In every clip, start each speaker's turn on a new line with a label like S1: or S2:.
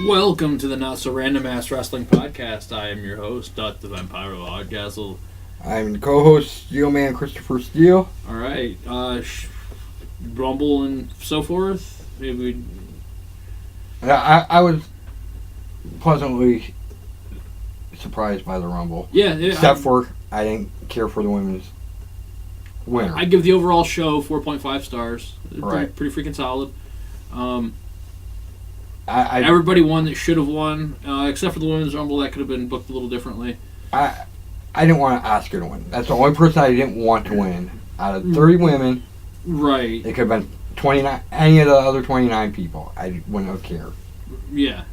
S1: Welcome to the Not So Random Ass Wrestling Podcast. I am your host, Dot the Vampire Oddcastle.
S2: I'm the co-host, Steelman Christopher Steele.
S1: Alright, Rumble and so forth. Maybe
S2: I was pleasantly surprised by the Rumble.
S1: Yeah.
S2: Except for, I didn't care for the women's winner.
S1: I give the overall show 4.5 stars.
S2: Right.
S1: Pretty freaking solid.
S2: I
S1: Everybody won that should have won, except for the women's Rumble. That could have been booked a little differently.
S2: I didn't want Asuka to win. That's the only person I didn't want to win. Out of 30 women,
S1: Right.
S2: it could have been 29. Any of the other 29 people, I wouldn't have cared.
S1: Yeah.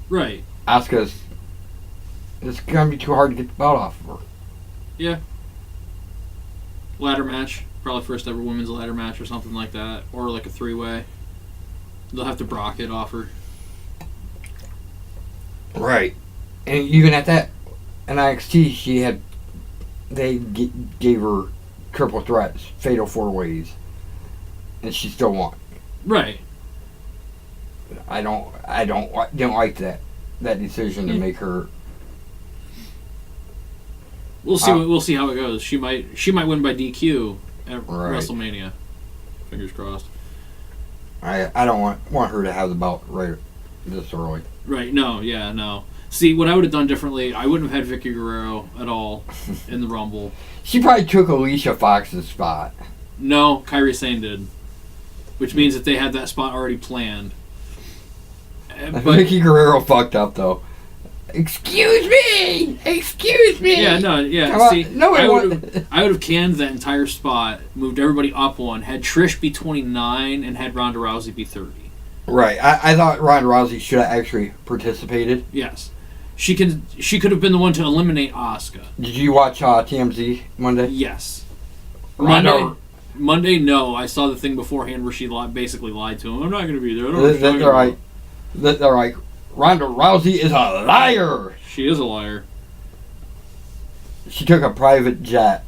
S1: Right.
S2: Asuka's, it's gonna be too hard to get the belt off of her.
S1: Yeah. Ladder match. Probably first ever women's ladder match or something like that. Or like a three-way. They'll have to Brock it off her.
S2: Right. And even at that, in NXT, they gave her triple threats, fatal four ways, and she still won.
S1: Right.
S2: Didn't like that decision to make her.
S1: We'll see how it goes. She might win by DQ at WrestleMania. Fingers crossed.
S2: I don't want her to have the belt right this early.
S1: Right. No. Yeah. No. See, what I would have done differently, I wouldn't have had Vicky Guerrero at all in the Rumble.
S2: She probably took Alicia Fox's spot.
S1: No, Kairi Sane did, which means that they had that spot already planned. But
S2: Vicky Guerrero fucked up though. Excuse me.
S1: yeah, no, yeah.
S2: Come on.
S1: See,
S2: No,
S1: I would have canned that entire spot, moved everybody up one, had Trish be 29, and had Ronda Rousey be 30.
S2: Right. I thought Ronda Rousey should have actually participated.
S1: Yes, she could have been the one to eliminate Asuka.
S2: Did you watch TMZ Monday?
S1: Yes.
S2: Ronda.
S1: Monday, no. I saw the thing beforehand where she basically lied to him. I'm not going to be there. I don't know what you're talking about.
S2: They're like, Ronda Rousey is a liar.
S1: She is a liar.
S2: She took a private jet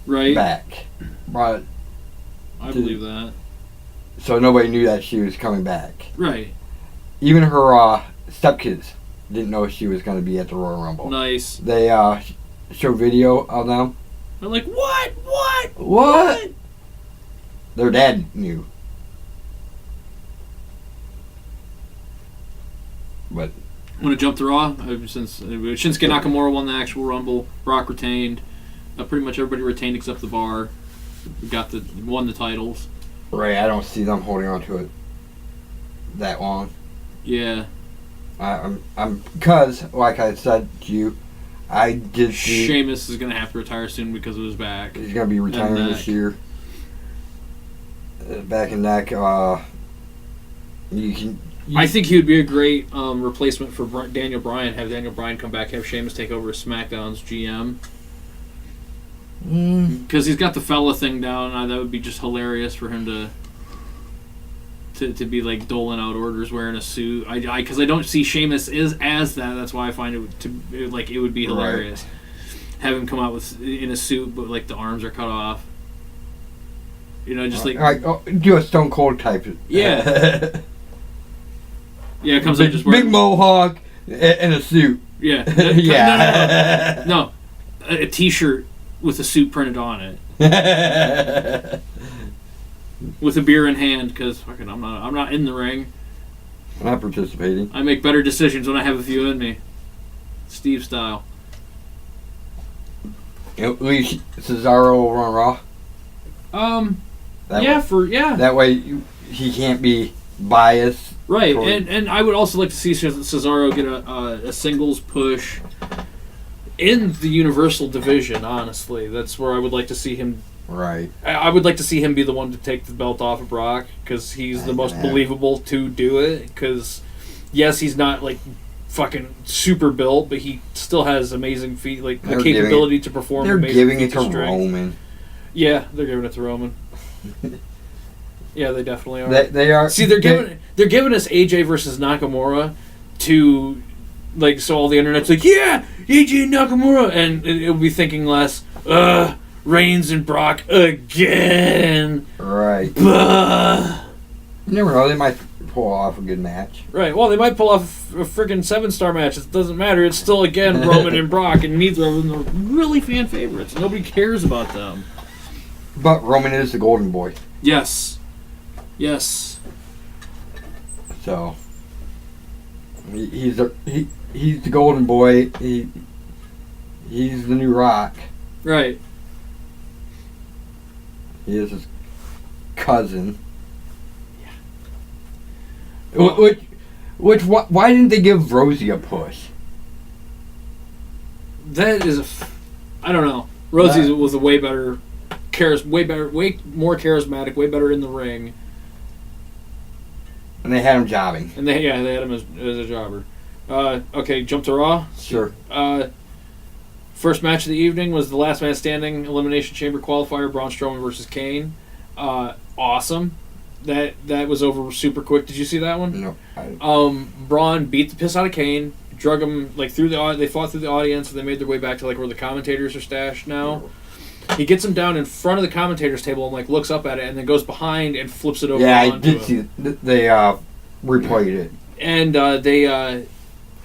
S2: back.
S1: I believe that.
S2: So nobody knew that she was coming back.
S1: Right.
S2: Even her stepkids didn't know she was going to be at the Royal Rumble.
S1: Nice.
S2: They showed video of them.
S1: They're like, what?
S2: Their dad knew. But
S1: I'm going to jump to Raw. Since Shinsuke Nakamura won the actual Rumble, Brock retained. Pretty much everybody retained except the Bar. Won the titles.
S2: Right, I don't see them holding on to it that long.
S1: Yeah.
S2: I'm because, like I said to you, I did see
S1: Sheamus is going to have to retire soon because of his back.
S2: He's going to be retiring this year. Back and neck. I
S1: think he would be a great replacement for Daniel Bryan. Have Daniel Bryan come back, have Sheamus take over as SmackDown's GM. Because he's got the fella thing down. That would be just hilarious for him to be like doling out orders wearing a suit. Because I don't see Sheamus as that. That's why I find it would be hilarious. Right. Have him come out in a suit, but like the arms are cut off. You know, just
S2: do a Stone Cold type.
S1: Yeah. Yeah, it comes up just
S2: big mohawk and a suit.
S1: Yeah. No. A T-shirt with a suit printed on it. With a beer in hand, because I'm not in the ring.
S2: I'm not participating.
S1: I make better decisions when I have a few in me. Steve style.
S2: At least Cesaro over on Raw. That way he can't be biased.
S1: Right, and I would also like to see Cesaro get a singles push in the Universal Division, honestly. That's where I would like to see him.
S2: Right.
S1: I would like to see him be the one to take the belt off of Brock, because he's the most believable to do it. Because, yes, he's not, like, fucking super built, but he still has amazing feet, like, the capability to perform amazing feats of strength.
S2: They're giving it to Roman.
S1: Yeah, they're giving it to Roman. Yeah, they definitely are.
S2: They are.
S1: See, they're giving us AJ versus Nakamura to, like, so all the internet's like, yeah, AJ Nakamura, and it'll be thinking less, Reigns and Brock again.
S2: Right.
S1: Bah.
S2: You never know. They might pull off a good match.
S1: Right. Well, they might pull off a freaking 7-star match. It doesn't matter. It's still, again, Roman and Brock, and neither of them are really fan favorites. Nobody cares about them.
S2: But Roman is the golden boy.
S1: Yes. Yes.
S2: So he's the golden boy. He's the new Rock.
S1: Right.
S2: He is his cousin.
S1: Yeah.
S2: Why didn't they give Rosie a push?
S1: That is I don't know. Rosie was a way more charismatic, way better in the ring.
S2: And they had him jobbing.
S1: And they had him as a jobber. Okay, jump to Raw.
S2: Sure.
S1: First match of the evening was the last man standing Elimination Chamber qualifier, Braun Strowman versus Kane. Awesome. That was over super quick. Did you see that one?
S2: No.
S1: Braun beat the piss out of Kane, drug him through they fought through the audience, and they made their way back to where the commentators are stashed now. He gets him down in front of the commentators table and looks up at it, and then goes behind and flips it over.
S2: Yeah, I did see it. They replayed it.
S1: And they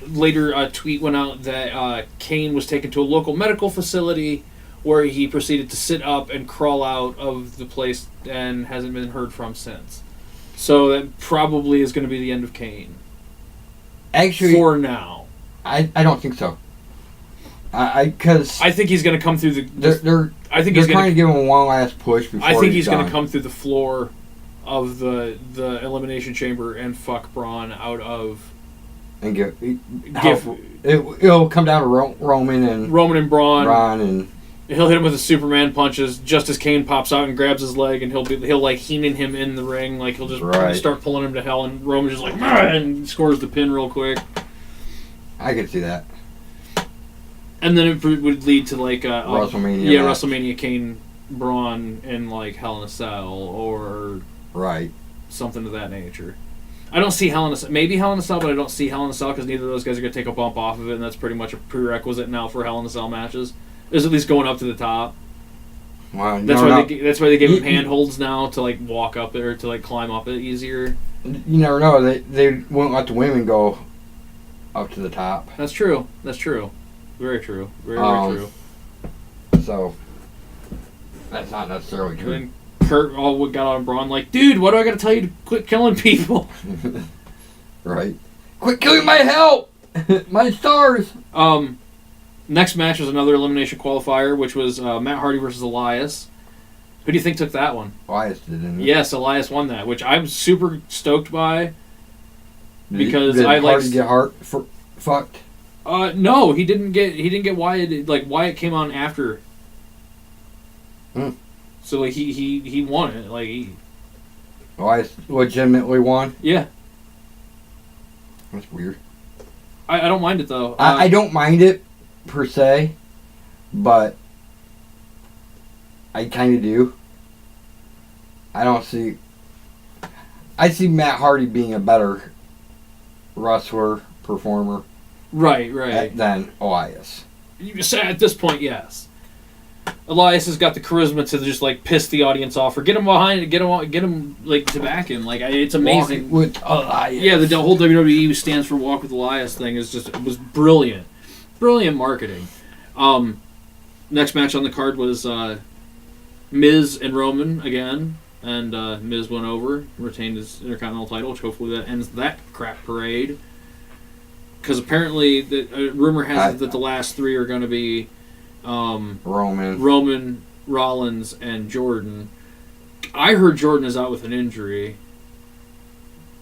S1: later a tweet went out that Kane was taken to a local medical facility where he proceeded to sit up and crawl out of the place and hasn't been heard from since. So that probably is going to be the end of Kane.
S2: Actually,
S1: for now,
S2: I don't think so. Because
S1: I think he's going to come through
S2: they're trying to give him one last push before
S1: I think he's
S2: going
S1: to come through the floor of the Elimination Chamber and fuck Braun out of.
S2: And it'll come down to Roman and
S1: Braun.
S2: And
S1: he'll hit him with the Superman punches just as Kane pops out and grabs his leg, and he'll like Heenan him in the ring, like he'll just start pulling him to hell, and Roman's just like and scores the pin real quick.
S2: I could see that.
S1: And then it would lead to like
S2: WrestleMania.
S1: Yeah, match. WrestleMania Kane Braun in like Hell in a Cell or something of that nature. I don't see Hell in a Cell. Maybe Hell in a Cell, but I don't see Hell in a Cell because neither of those guys are going to take a bump off of it, and that's pretty much a prerequisite now for Hell in a Cell matches. Is at least going up to the top.
S2: Wow,
S1: that's why they give him handholds now to like walk up it or to like climb up it easier.
S2: You never know. They won't let the women go up to the top.
S1: That's true. Very true. Very true.
S2: So that's not necessarily true.
S1: And Kurt all got on Braun like, dude, why do I got to tell you to quit killing people?
S2: Right. Quit killing my help, my stars.
S1: Next match was another elimination qualifier, which was Matt Hardy versus Elias. Who do you think took that one?
S2: Elias did, didn't he?
S1: Yes, Elias won that, which I'm super stoked by. Because
S2: did
S1: I like
S2: Hardy get fucked.
S1: No, he didn't get Wyatt. Like Wyatt came on after. So like he won it. Like
S2: Elias legitimately won.
S1: Yeah.
S2: That's weird.
S1: I don't mind it though.
S2: I don't mind it per se, but I kind of do. I see Matt Hardy being a better wrestler, performer.
S1: Right.
S2: Than Elias.
S1: At this point, yes. Elias has got the charisma to just like piss the audience off, or get him behind it, get him like to back him. Like it's amazing.
S2: Walk with Elias.
S1: Yeah, the whole WWE stands for Walk with Elias thing was brilliant, brilliant marketing. Next match on the card was Miz and Roman again, and Miz went over, retained his Intercontinental title, which hopefully that ends that crap parade. Because apparently, the rumor has it that the last three are going to be Roman, Rollins, and Jordan. I heard Jordan is out with an injury,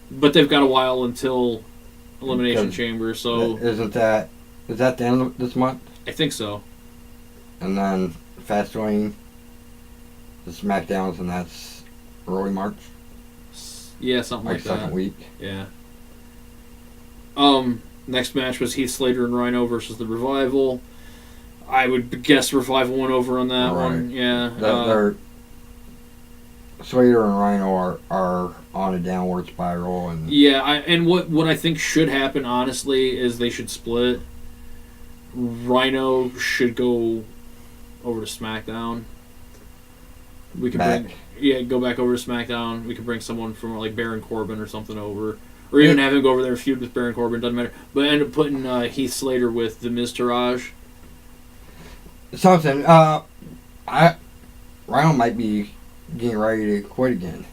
S1: but they've got a while until Elimination Chamber. So
S2: is that the end of this month?
S1: I think so.
S2: And then Fastlane, the SmackDowns, and that's early March.
S1: Yeah, something like that.
S2: Second week.
S1: Yeah. Next match was Heath Slater and Rhino versus the Revival. I would guess Revival went over on that one. Yeah.
S2: Slater and Rhino are on a downward spiral, and
S1: and what I think should happen honestly is they should split. Rhino should go over to SmackDown. We can Yeah, go back over to SmackDown. We could bring someone from like Baron Corbin or something over. Or even have him go over there and feud with Baron Corbin, doesn't matter. But end up putting Heath Slater with the Miz Taraj.
S2: Something. Rhino might be getting ready to quit again.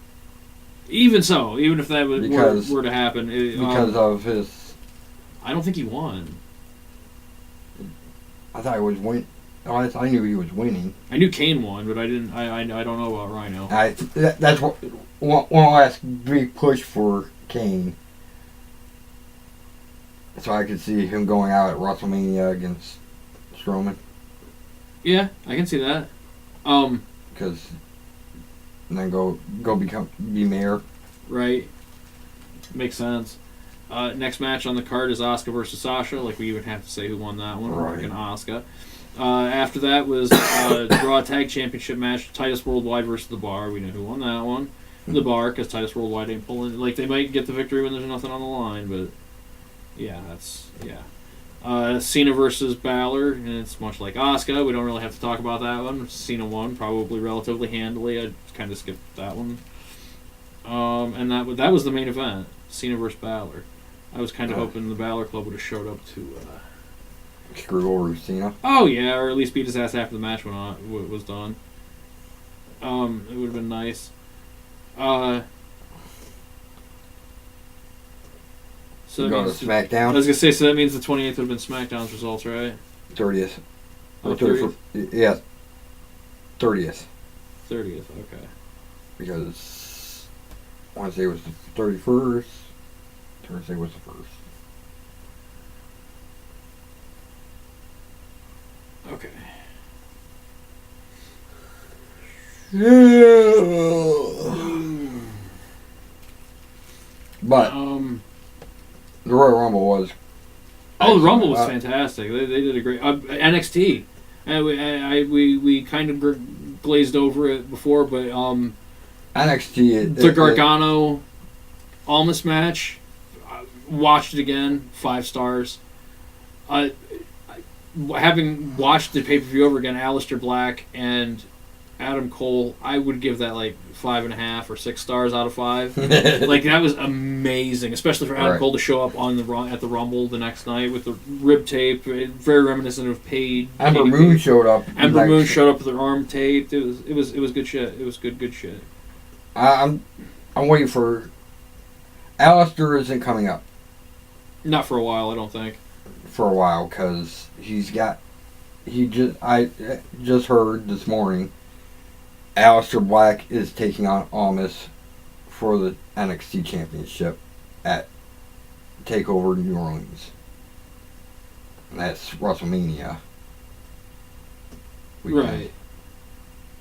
S1: Even so, even if that were to happen.
S2: Because of his...
S1: I don't think he won.
S2: I thought he was winning. I knew he was winning.
S1: I knew Kane won, but I didn't. I don't know about Rhino.
S2: That's one last big push for Kane. So I could see him going out at WrestleMania against Strowman.
S1: Yeah, I can see that.
S2: Because then go be mayor.
S1: Right. Makes sense. Next match on the card is Asuka versus Sasha. Like, we would have to say who won that one.
S2: Right.
S1: Like Asuka. After that was Raw Tag Championship match. Titus Worldwide versus The Bar. We know who won that one. The Bar, because Titus Worldwide ain't pulling. Like, they might get the victory when there's nothing on the line, but yeah, Cena versus Balor, and it's much like Asuka. We don't really have to talk about that one. Cena won, probably relatively handily. I kind of skipped that one. And that was the main event. Cena versus Balor. I was kind of hoping the Balor Club would have showed up to
S2: screw over Cena.
S1: Oh yeah, or at least beat his ass after the match was done. It would have been nice. So
S2: go to SmackDown.
S1: I was gonna say, so that means the 28th would have been SmackDown's results, right?
S2: 30th.
S1: Oh, 30th?
S2: Yeah. 30th.
S1: 30th, okay.
S2: Because Wednesday was the 31st. Thursday was the 1st.
S1: Okay.
S2: But the Royal Rumble was.
S1: Oh, the Rumble was fantastic. They did a great NXT. We kind of glazed over it before, but
S2: NXT.
S1: The Gargano Almas match. Watched it again, 5 stars. Having watched the pay-per-view over again, Aleister Black and Adam Cole, I would give that like 5.5 or 6 stars out of 5. Like, that was amazing, especially for Adam Cole to show up at the Rumble the next night with the rib tape, very reminiscent of Paige.
S2: Ember Moon showed up.
S1: Ember Moon showed up with her arm taped. It was good shit. It was good shit.
S2: I'm waiting for. Aleister isn't coming up.
S1: Not for a while, I don't think.
S2: For a while, because I just heard this morning Aleister Black is taking on Almas for the NXT Championship at TakeOver New Orleans. And that's WrestleMania weekend.
S1: Right.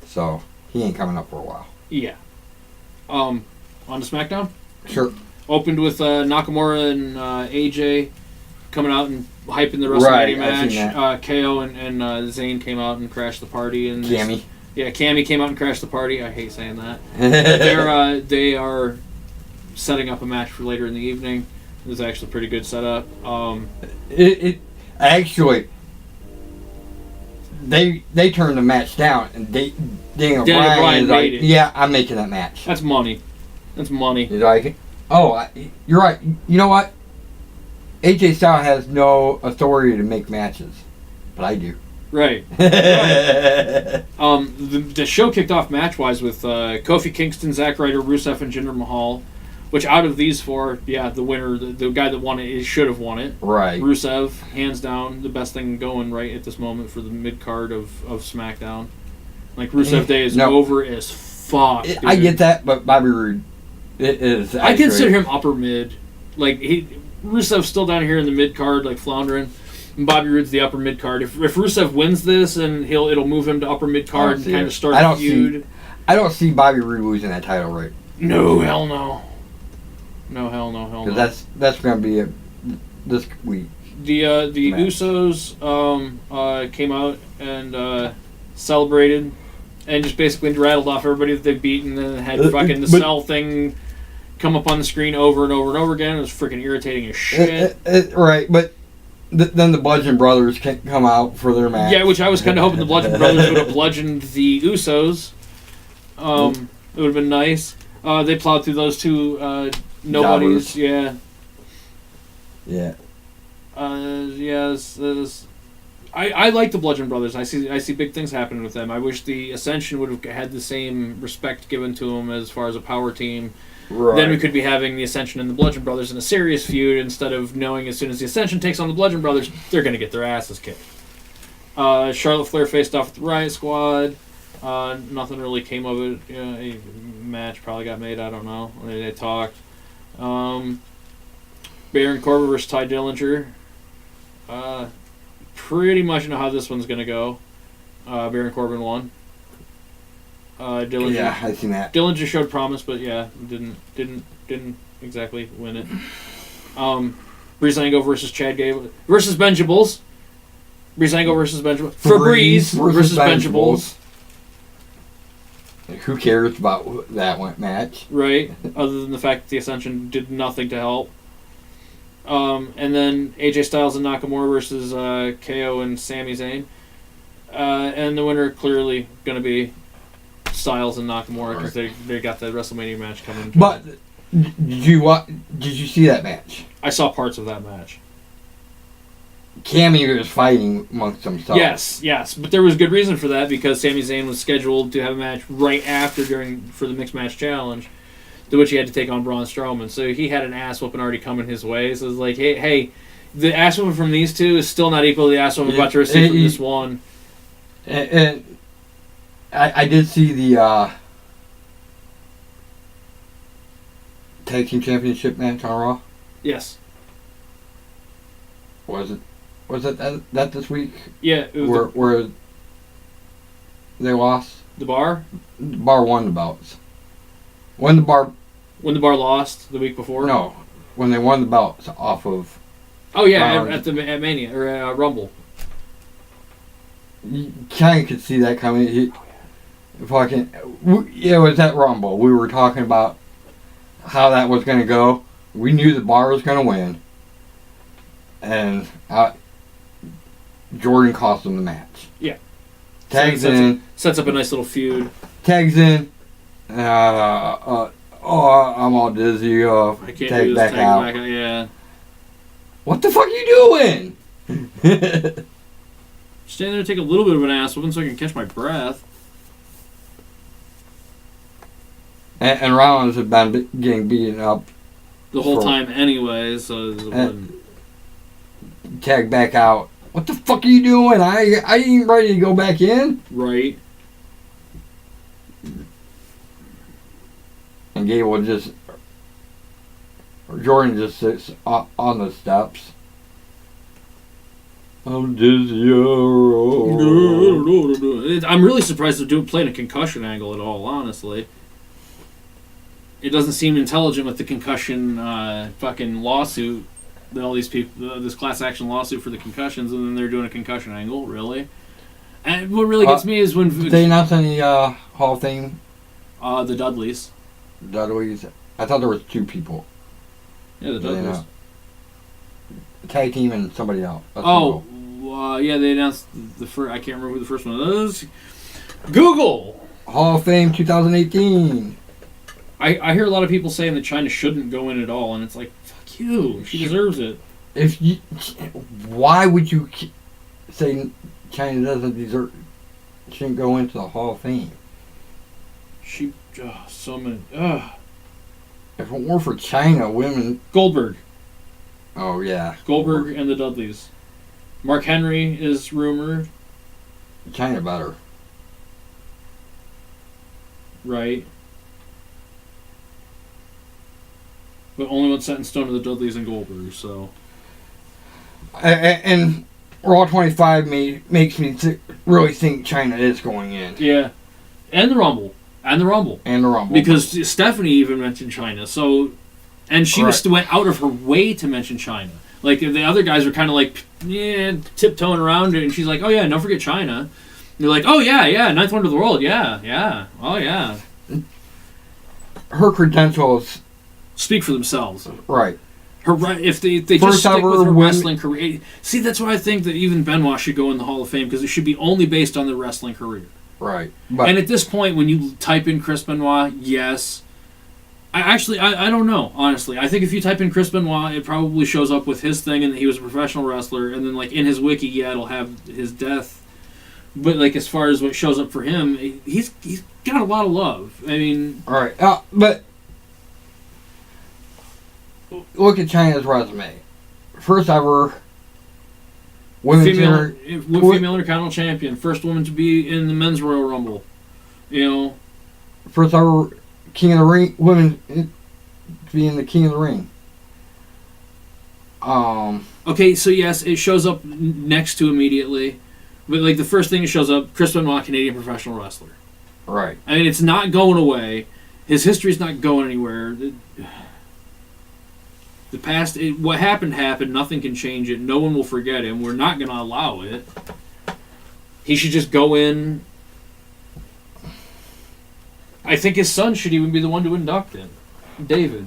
S2: So he ain't coming up for a while.
S1: Yeah. On to SmackDown?
S2: Sure.
S1: Opened with Nakamura and AJ coming out and hyping the WrestleMania match. KO and Zayn came out and crashed the party. And
S2: Cammy.
S1: Cammy came out and crashed the party. I hate saying that. They are setting up a match for later in the evening. It was actually a pretty good setup.
S2: Actually, they turned the match down, and Daniel Bryan is like, yeah, I'm making that match.
S1: That's money. He's
S2: like, you're right. You know what? AJ Styles has no authority to make matches, but I do.
S1: Right. The show kicked off match-wise with Kofi Kingston, Zack Ryder, Rusev, and Jinder Mahal. Which, out of these 4, the winner, the guy that won it, should have won it.
S2: Right.
S1: Rusev, hands down, the best thing going right at this moment for the mid-card of SmackDown. Like, Rusev Day is over as fuck, dude.
S2: I get that, but Bobby Roode is actually...
S1: I consider him upper mid. Like, Rusev's still down here in the mid-card, like, floundering. And Bobby Roode's the upper mid-card. If Rusev wins this, and it'll move him to upper mid-card and kind of start a feud.
S2: I don't see Bobby Roode losing that title, right?
S1: No, hell no. No, hell no.
S2: Because that's going to be this week.
S1: The Usos came out and celebrated and just basically rattled off everybody that they've beaten and had fucking the cell thing come up on the screen over and over and over again. It was freaking irritating as shit.
S2: Right, but then the Bludgeon Brothers can come out for their match.
S1: Yeah, which I was kind of hoping the Bludgeon Brothers would have bludgeoned the Usos. It would have been nice. They plowed through those two nobodies. Yeah.
S2: Yeah.
S1: I like the Bludgeon Brothers. I see big things happening with them. I wish the Ascension would have had the same respect given to them as far as a power team.
S2: Right.
S1: Then we could be having the Ascension and the Bludgeon Brothers in a serious feud instead of knowing as soon as the Ascension takes on the Bludgeon Brothers, they're going to get their asses kicked. Charlotte Flair faced off with the Riot Squad. Nothing really came of it. A match probably got made. I don't know. They talked. Baron Corbin versus Ty Dillinger. Pretty much know how this one's going to go. Baron Corbin won. Dillinger,
S2: yeah, I seen that.
S1: Dillinger showed promise, but yeah, didn't exactly win it. Breezango versus Chad Gable versus Benjables. Breezango versus Benjables. Febreze versus Benjables.
S2: Who cares about that one match?
S1: Right. Other than the fact that the Ascension did nothing to help. And then AJ Styles and Nakamura versus KO and Sami Zayn. And the winner clearly going to be Styles and Nakamura because they got the WrestleMania match coming.
S2: But did you see that match?
S1: I saw parts of that match.
S2: Cammy was fighting amongst themselves.
S1: Yes, but there was good reason for that because Sami Zayn was scheduled to have a match right after for the Mixed Match Challenge, to which he had to take on Braun Strowman. So he had an ass whooping already coming his way. So it was like, hey, the ass whooping from these two is still not equal to the ass whooping about to receive from this one.
S2: And I did see the Tag Team Championship match on Raw.
S1: Yes.
S2: Was it that this week?
S1: Yeah.
S2: Where they lost?
S1: The Bar?
S2: The Bar won the belts. When the Bar
S1: lost the week before?
S2: No. When they won the belts off of...
S1: Oh, yeah, at Mania, or Rumble.
S2: You kind of could see that coming. It was at Rumble. We were talking about how that was going to go. We knew the Bar was going to win. And Jordan cost him the match.
S1: Yeah.
S2: Tags in.
S1: Sets up a nice little feud.
S2: Tags in. I'm all dizzy.
S1: I can't
S2: tag
S1: do this.
S2: back out.
S1: Back out. Yeah.
S2: What the fuck are you doing?
S1: Stand there and take a little bit of an ass whooping so I can catch my breath.
S2: And Rollins had been getting beaten up
S1: the whole time anyway, so...
S2: Tag back out. What the fuck are you doing? I ain't ready to go back in.
S1: Right.
S2: And Gable Jordan just sits on the steps. I'm dizzy.
S1: I'm really surprised they're playing a concussion angle at all, honestly. It doesn't seem intelligent with the concussion fucking lawsuit. All these people, this class action lawsuit for the concussions, and then they're doing a concussion angle, really. And what really gets me is when...
S2: Did they announce any Hall of Fame?
S1: The Dudleys.
S2: Dudleys? I thought there was two people.
S1: Yeah, the Dudleys.
S2: Tag team and somebody else.
S1: Yeah, they announced the first... I can't remember who the first one is. Google!
S2: Hall of Fame 2018.
S1: I hear a lot of people saying that China shouldn't go in at all, and it's like, fuck you. She deserves it.
S2: Why would you say China doesn't deserve... shouldn't go into the Hall of Fame?
S1: So many...
S2: If it weren't for China, women...
S1: Goldberg.
S2: Oh, yeah.
S1: Goldberg and the Dudleys. Mark Henry is rumored.
S2: China better.
S1: Right. But only what's set in stone are the Dudleys and Goldberg, so...
S2: And Raw 25 makes me really think China is going in.
S1: Yeah. And the Rumble. Because Stephanie even mentioned China, so... And she went out of her way to mention China. Like, the other guys were kind of like, tiptoeing around it, and she's like, oh yeah, don't forget China. And they're like, oh yeah, ninth wonder of the world, yeah, oh yeah.
S2: Her credentials...
S1: speak for themselves.
S2: Right.
S1: If they just stick with her wrestling career... See, that's why I think that even Benoit should go in the Hall of Fame, because it should be only based on their wrestling career.
S2: Right. But
S1: And at this point, when you type in Chris Benoit, yes. I don't know, honestly. I think if you type in Chris Benoit, it probably shows up with his thing and that he was a professional wrestler. And then, like, in his wiki, yeah, it'll have his death. But, like, as far as what shows up for him, he's got a lot of love. I mean...
S2: all right. But look at China's resume. First ever
S1: female Intercontinental Champion. First woman to be in the Men's Royal Rumble. You know...
S2: First ever King of the Ring, women to be in the King of the Ring.
S1: Okay, so yes, it shows up next to immediately. But, like, the first thing that shows up, Chris Benoit, Canadian professional wrestler.
S2: Right.
S1: I mean, it's not going away. His history's not going anywhere. The past, what happened happened. Nothing can change it. No one will forget him. We're not going to allow it. He should just go in. I think his son should even be the one to induct him. David.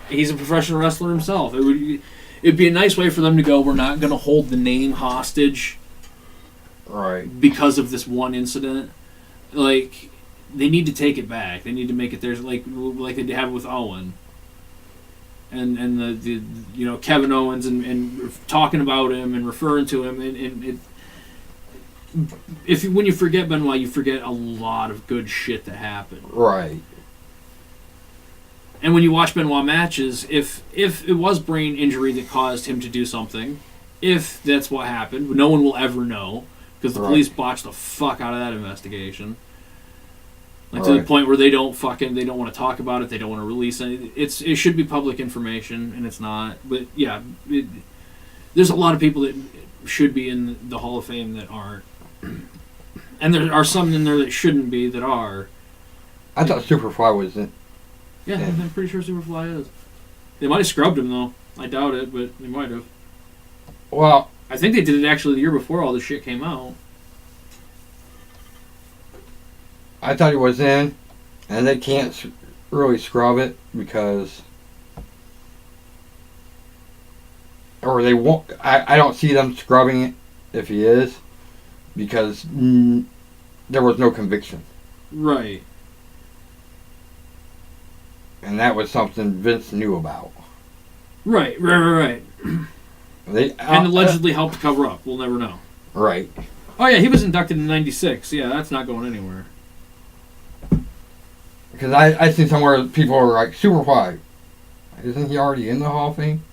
S1: He's a professional wrestler himself. It'd be a nice way for them to go, we're not going to hold the name hostage.
S2: Right.
S1: Because of this one incident. Like, they need to take it back. They need to make it theirs, like they have with Owen. And the you know, Kevin Owens and talking about him and referring to him. And when you forget Benoit, you forget a lot of good shit that happened.
S2: Right.
S1: And when you watch Benoit matches, if it was brain injury that caused him to do something, if that's what happened, no one will ever know. Because the police botched the fuck out of that investigation. Like, to the point where they don't want to talk about it, they don't want to release it. It should be public information, and it's not. But, yeah, there's a lot of people that should be in the Hall of Fame that aren't. And there are some in there that shouldn't be that are.
S2: I thought Superfly was in.
S1: Yeah, I'm pretty sure Superfly is. They might have scrubbed him, though. I doubt it, but they might have.
S2: Well...
S1: I think they did it actually the year before all this shit came out.
S2: I thought he was in, and they can't really scrub it because, or they won't. I don't see them scrubbing it if he is, because there was no conviction.
S1: Right.
S2: And that was something Vince knew about.
S1: Right. And allegedly helped cover up. We'll never know.
S2: Right.
S1: Oh, yeah, he was inducted in 96. Yeah, that's not going anywhere.
S2: Because I see somewhere people are like, Superfly, isn't he already in the Hall of Fame?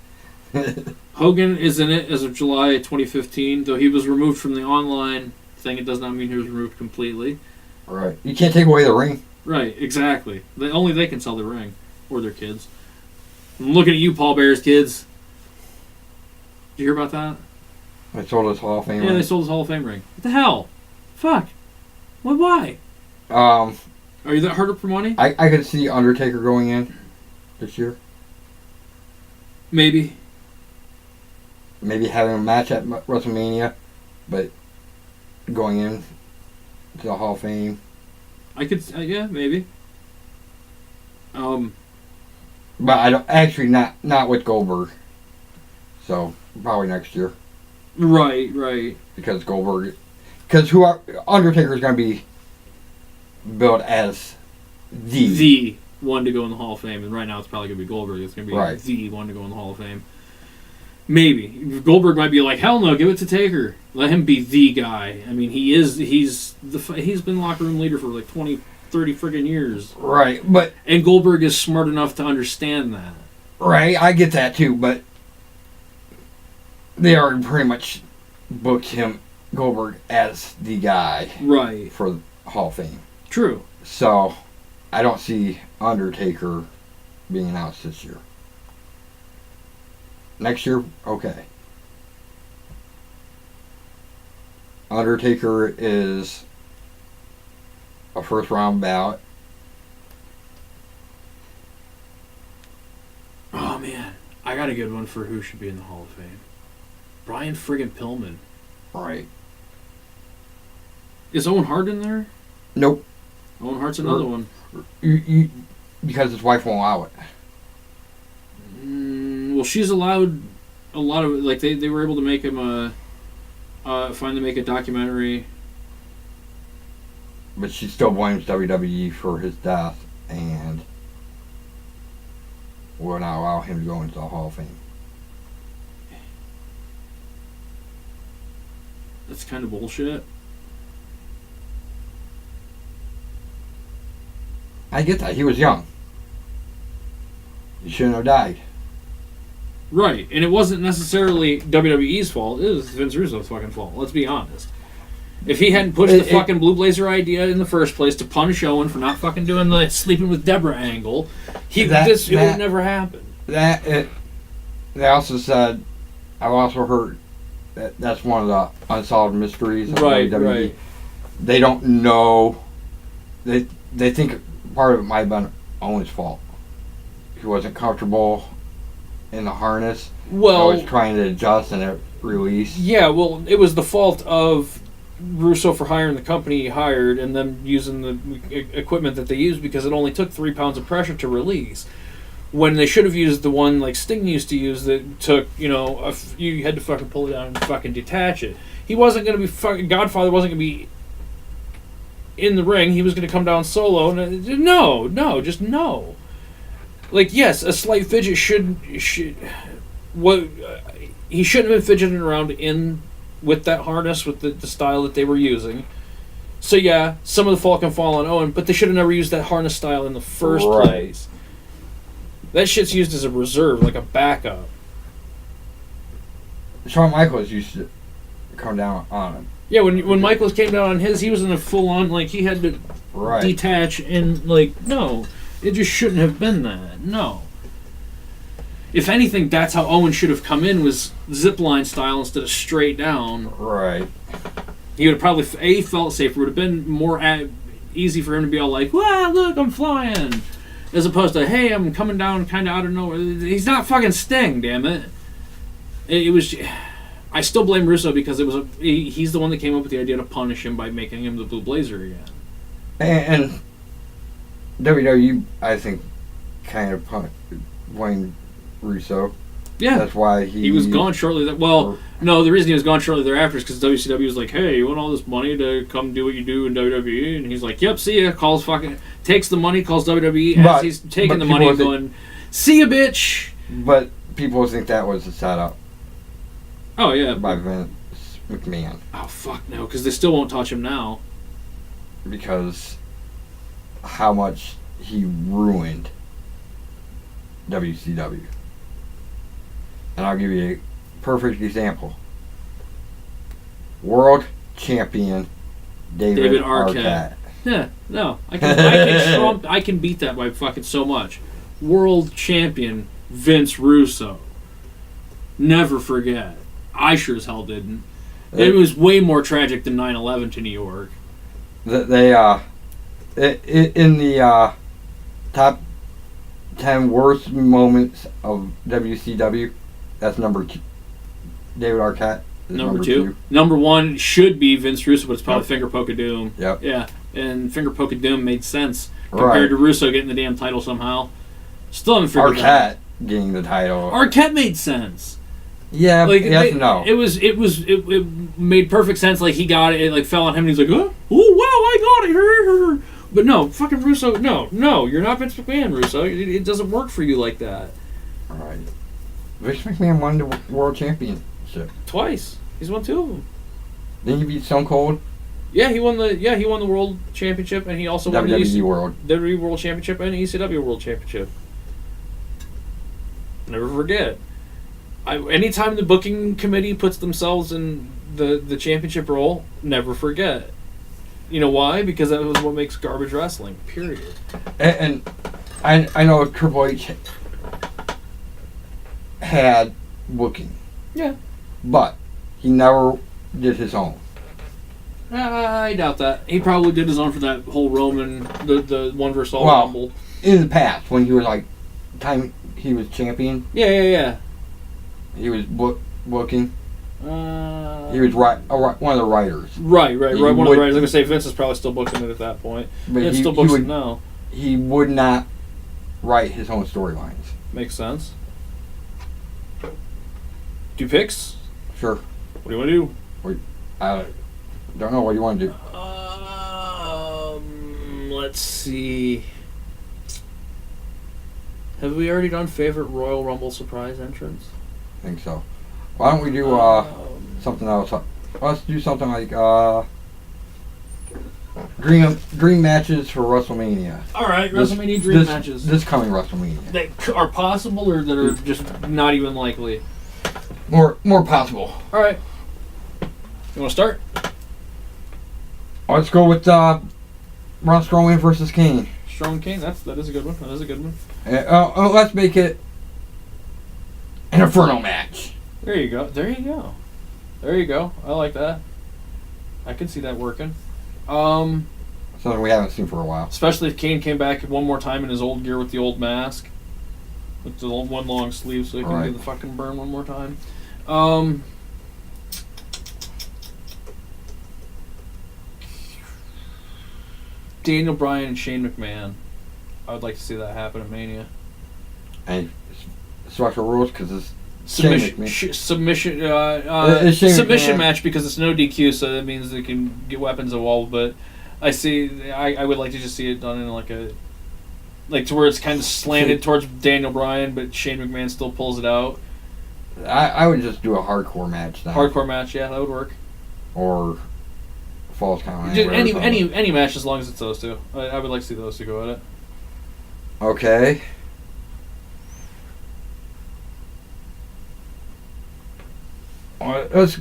S1: Hogan is in it as of July 2015, though he was removed from the online thing. It does not mean he was removed completely.
S2: Right. You can't take away the ring.
S1: Right, exactly. Only they can sell the ring. Or their kids. I'm looking at you, Paul Bear's kids. Did you hear about that?
S2: They sold his Hall of Fame ring.
S1: Yeah, they sold his Hall of Fame ring. What the hell? Fuck. Why? Are you that hard up for money?
S2: I could see Undertaker going in this year.
S1: Maybe
S2: having a match at WrestleMania, but going in to the Hall of Fame.
S1: I could, yeah, maybe.
S2: But I don't actually not with Goldberg. So probably next year.
S1: Right.
S2: Because Undertaker is going to be billed as
S1: the one to go in the Hall of Fame, and right now it's probably going to be Goldberg. It's going to be
S2: right.
S1: The one to go in the Hall of Fame. Maybe Goldberg might be like, hell no, give it to Taker. Let him be the guy. I mean, he's been locker room leader for like 20, 30 friggin' years.
S2: Right,
S1: and Goldberg is smart enough to understand that.
S2: Right, I get that too, but they already pretty much booked Goldberg as the guy.
S1: Right.
S2: For the Hall of Fame.
S1: True.
S2: So, I don't see Undertaker being announced this year. Next year, okay. Undertaker is a first round ballot.
S1: Oh man, I got a good one for who should be in the Hall of Fame. Brian friggin' Pillman.
S2: Right.
S1: Is Owen Hart in there?
S2: Nope.
S1: Owen Hart's another one.
S2: Because his wife won't allow it.
S1: Well, she's allowed a lot of, like, they were able to make him finally make a documentary
S2: but she still blames WWE for his death and will not allow him to go into the Hall of Fame.
S1: That's kind of bullshit.
S2: I get that. He was young. He shouldn't have died.
S1: Right, and it wasn't necessarily WWE's fault. It was Vince Russo's fucking fault. Let's be honest. If he hadn't pushed the fucking Blue Blazer idea in the first place to punish Owen for not fucking doing the sleeping with Deborah angle, it would never happen.
S2: They also said, I've also heard that that's one of the unsolved mysteries of WWE.
S1: Right.
S2: They don't know. They think part of it might have been Owen's fault. He wasn't comfortable in the harness.
S1: Well,
S2: I was trying to adjust and it released.
S1: Yeah, well, it was the fault of Russo for hiring the company he hired and them using the equipment that they used because it only took 3 pounds of pressure to release. When they should have used the one like Sting used to use that took, you had to fucking pull it down and fucking detach it. He wasn't going to be Godfather wasn't going to be in the ring. He was going to come down solo. And just no. Like, yes, a slight fidget he shouldn't have been fidgeting around with that harness, with the style that they were using. So yeah, some of the fault can fall on Owen, but they should have never used that harness style in the first place. That shit's used as a reserve, like a backup.
S2: Shawn Michaels used to come down on him.
S1: Yeah, when Michaels came down on his, he was in a full-on, like, he had to detach and, like, no. It just shouldn't have been that. No. If anything, that's how Owen should have come in, was zipline style instead of straight down.
S2: Right.
S1: He would have probably, felt safer. It would have been more easy for him to be all like, wow, look, I'm flying. As opposed to, hey, I'm coming down kind of out of nowhere. He's not fucking Sting, damn it. It was... I still blame Russo because he's the one that came up with the idea to punish him by making him the Blue Blazer again.
S2: And WWE, I think, kind of blamed Russo.
S1: Yeah.
S2: That's why
S1: he was gone shortly. No, the reason he was gone shortly thereafter is because WCW was like, hey, you want all this money to come do what you do in WWE? And he's like, yep, see ya. Takes the money, calls WWE as he's taking the money and going, see ya, bitch.
S2: But people think that was a setup.
S1: Oh, yeah.
S2: By Vince McMahon.
S1: Oh, fuck no, because they still won't touch him now.
S2: Because how much he ruined WCW. And I'll give you a perfect example. World champion David Arquette.
S1: Yeah, no. I can beat that by fucking so much. World champion Vince Russo. Never forget. I sure as hell didn't. It was way more tragic than 9/11 to New York.
S2: They in the top 10 worst moments of WCW, that's number 2. David Arquette is number 2.
S1: Number 1 should be Vince Russo, but it's probably Finger Poke of Doom.
S2: Yep.
S1: Yeah, and Finger Poke of Doom made sense compared to Russo getting the damn title somehow. Still haven't figured
S2: Arquette getting the title.
S1: Arquette made sense.
S2: Yeah, like no.
S1: It made perfect sense. Like he got it, like fell on him, and he's like, oh wow, I got it. But no, fucking Russo, no, you're not Vince McMahon, Russo. It doesn't work for you like that.
S2: All right. Vince McMahon won the world championship
S1: twice. He's won 2 of them.
S2: Didn't he beat Stone Cold?
S1: Yeah, he won the world championship, and he also won the WWE World Championship and the ECW World Championship. Never forget. Anytime the booking committee puts themselves in the championship role, never forget. You know why? Because that was what makes garbage wrestling. Period.
S2: And I know Triple H had booking.
S1: Yeah.
S2: But he never did his own.
S1: I doubt that. He probably did his own for that whole Roman, the one versus all Rumble.
S2: In the past, when he was like, time he was champion.
S1: Yeah.
S2: He was booking. He was one of the writers.
S1: Right. One of the writers. I was going to say Vince is probably still booking it at that point. But he still books it now.
S2: He would not write his own storylines.
S1: Makes sense. Do picks?
S2: Sure.
S1: What do you want to do?
S2: I don't know. What do you want to do?
S1: Let's see. Have we already done favorite Royal Rumble surprise entrance?
S2: I think so. Why don't we do something else? Let's do something like dream matches for WrestleMania.
S1: All right, WrestleMania dream matches.
S2: This coming WrestleMania.
S1: That are possible or that are just not even likely?
S2: More possible.
S1: All right. You want to start?
S2: Let's go with Braun Strowman versus Kane.
S1: Strowman Kane. That is a good one. That is a good one.
S2: Let's make it an Inferno match.
S1: There you go. There you go. There you go. I like that. I can see that working.
S2: Something we haven't seen for a while.
S1: Especially if Kane came back one more time in his old gear with the old mask. With the one long sleeve so he can do the fucking burn one more time. Daniel Bryan and Shane McMahon. I would like to see that happen at Mania.
S2: And special rules because it's
S1: submission match because it's no DQ, so that means they can get weapons involved. But I would like to just see it done in like to where it's kind of slanted towards Daniel Bryan, but Shane McMahon still pulls it out.
S2: I would just do a hardcore match then.
S1: Hardcore match, yeah, that would work.
S2: Or Falls Count.
S1: Any match as long as it's those two. I would like to see those two go at it.
S2: Okay. Let's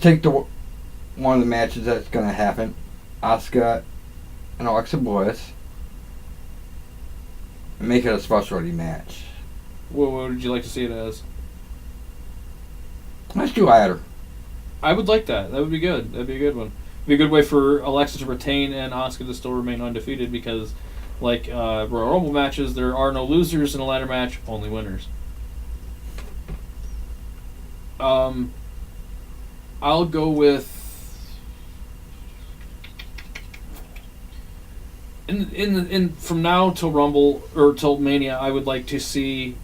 S2: take one of the matches that's going to happen. Asuka and Alexa Bliss. And make it a specialty match.
S1: What would you like to see it as?
S2: Let's do either.
S1: I would like that. That would be good. That'd be a good one. It'd be a good way for Alexa to retain and Asuka to still remain undefeated because, like Royal Rumble matches, there are no losers in a ladder match, only winners. I'll go with in from now till Rumble or till Mania. I would like to see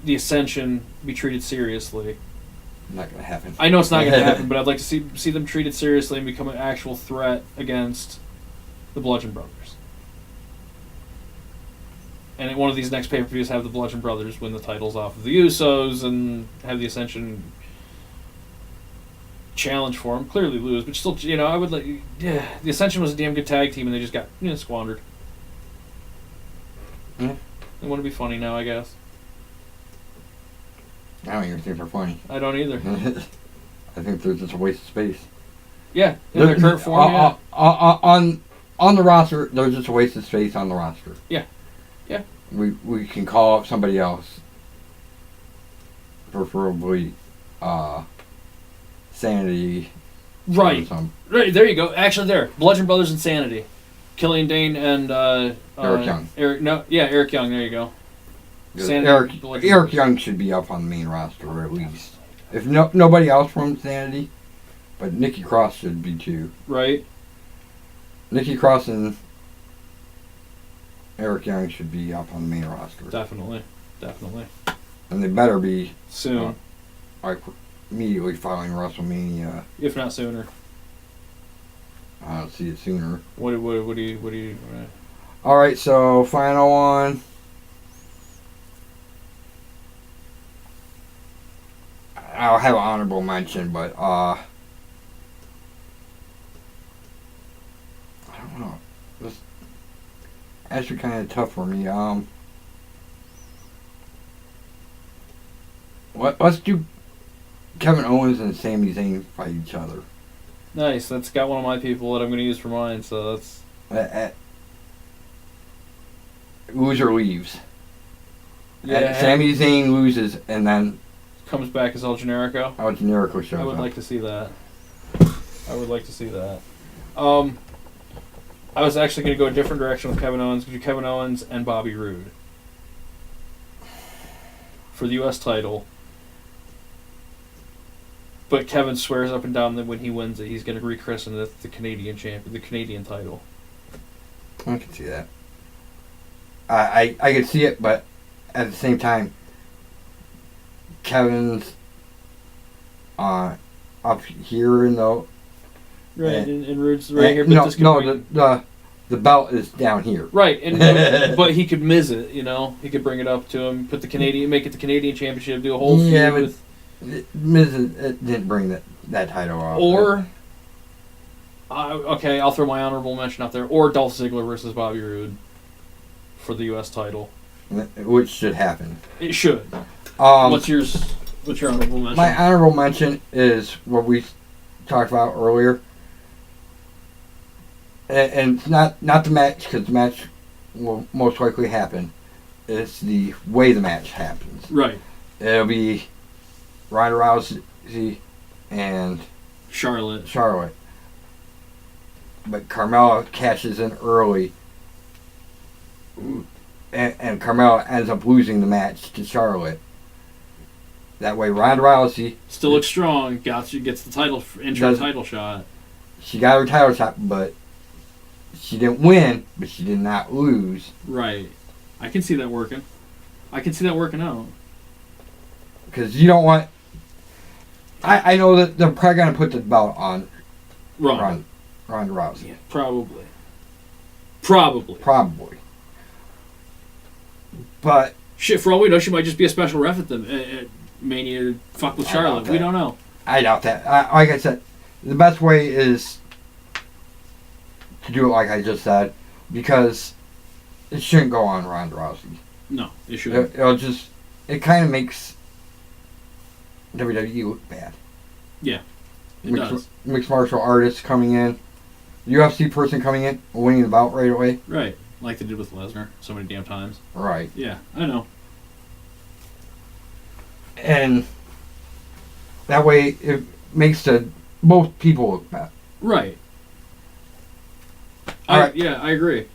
S1: the Ascension be treated seriously.
S2: Not gonna happen.
S1: I know it's not gonna happen, but I'd like to see them treated seriously and become an actual threat against the Bludgeon Brothers. And at one of these next pay-per-views, have the Bludgeon Brothers win the titles off of the Usos and have the Ascension challenge for them. Clearly lose, but still, I would like. Yeah, the Ascension was a damn good tag team, and they just got squandered.
S2: Yeah.
S1: They want to be funny now, I guess.
S2: I don't even think they're funny.
S1: I don't either.
S2: I think they're just a waste of space.
S1: Yeah, in their current form. Yeah.
S2: On the roster, they're just a waste of space on the roster.
S1: Yeah. Yeah.
S2: We can call up somebody else. Preferably Sanity.
S1: Right. Right, there you go. Actually Bludgeon Brothers Insanity. Killian Dane and
S2: Eric Young.
S1: Eric Young, there you go.
S2: Eric Young should be up on the main roster at least. If nobody else from Sanity, but Nikki Cross should be too.
S1: Right.
S2: Nikki Cross and Eric Young should be up on the main roster.
S1: Definitely.
S2: And they better be
S1: soon.
S2: Immediately following WrestleMania.
S1: If not sooner.
S2: I'll see it sooner.
S1: What do you?
S2: All right, so final one. I'll have an honorable mention, but I don't know. This actually kind of tough for me. Let's do Kevin Owens and Sami Zayn fight each other.
S1: Nice. That's got one of my people that I'm going to use for mine. So that's
S2: loser leaves.
S1: Yeah.
S2: Sami Zayn loses and then
S1: comes back as El Generico.
S2: El Generico shows up.
S1: I would like to see that. I was actually going to go a different direction with Kevin Owens. Do Kevin Owens and Bobby Roode for the U.S. title. But Kevin swears up and down that when he wins it, he's going to rechristen the Canadian champion, the Canadian title.
S2: I can see that. I can see it, but at the same time, Kevin's up here in the
S1: Right,
S2: And-
S1: and Rude's right here. But
S2: no,
S1: this could
S2: no,
S1: bring-
S2: the belt is down here.
S1: Right, and but he could miss it. You know, he could bring it up to him, put the Canadian, make it the Canadian Championship, do a whole
S2: Yeah,
S1: feud
S2: but
S1: with,
S2: Miz didn't bring that title off.
S1: or okay, I'll throw my honorable mention out there, or Dolph Ziggler versus Bobby Roode for the U.S. title.
S2: Which should happen.
S1: It should. What's yours? What's your honorable mention?
S2: My honorable mention is what we talked about earlier. And it's not the match, because the match will most likely happen. It's the way the match happens.
S1: Right.
S2: It'll be Ronda Rousey and
S1: Charlotte.
S2: But Carmella cashes in early. And Carmella ends up losing the match to Charlotte. That way Ronda Rousey
S1: Still looks strong. Gets the title title shot.
S2: She got her title shot, but she didn't win, but she did not lose.
S1: Right. I can see that working. I can see that working out.
S2: Because you don't want... I know that they're probably going to put the belt on Ronda Rousey.
S1: Yeah, probably. Probably.
S2: But...
S1: Shit, for all we know, she might just be a special ref at the Mania to fuck with Charlotte. We don't know.
S2: I doubt that. Like I said, the best way is to do it like I just said, because it shouldn't go on Ronda Rousey.
S1: No, it shouldn't.
S2: It kind of makes WWE look bad.
S1: Yeah, it does.
S2: Mixed martial artists coming in, UFC person coming in, winning the bout right away.
S1: Right, like they did with Lesnar so many damn times.
S2: Right.
S1: Yeah, I know.
S2: And that way it makes both people look bad.
S1: Right.
S2: Right.
S1: I agree.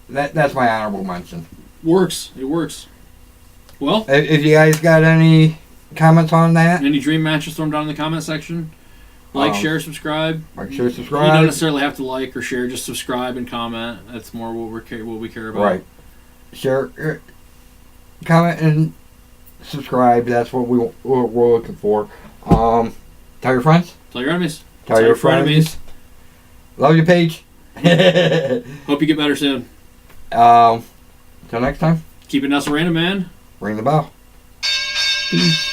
S2: That's my honorable mention.
S1: Works. It works. Well,
S2: If you guys got any comments on that,
S1: any dream matches, throw them down in the comment section. Like, share, subscribe.
S2: like, share,
S1: You
S2: subscribe.
S1: don't necessarily have to like or share. Just subscribe and comment. That's more what we care about.
S2: Right. Share, comment, and subscribe. That's what we're looking for. Tell your friends.
S1: Tell your enemies.
S2: Tell your frenemies. Love you, Paige.
S1: Hope you get better soon.
S2: Till next time.
S1: Keep it Nelson Random, man.
S2: Ring the bell. Peace.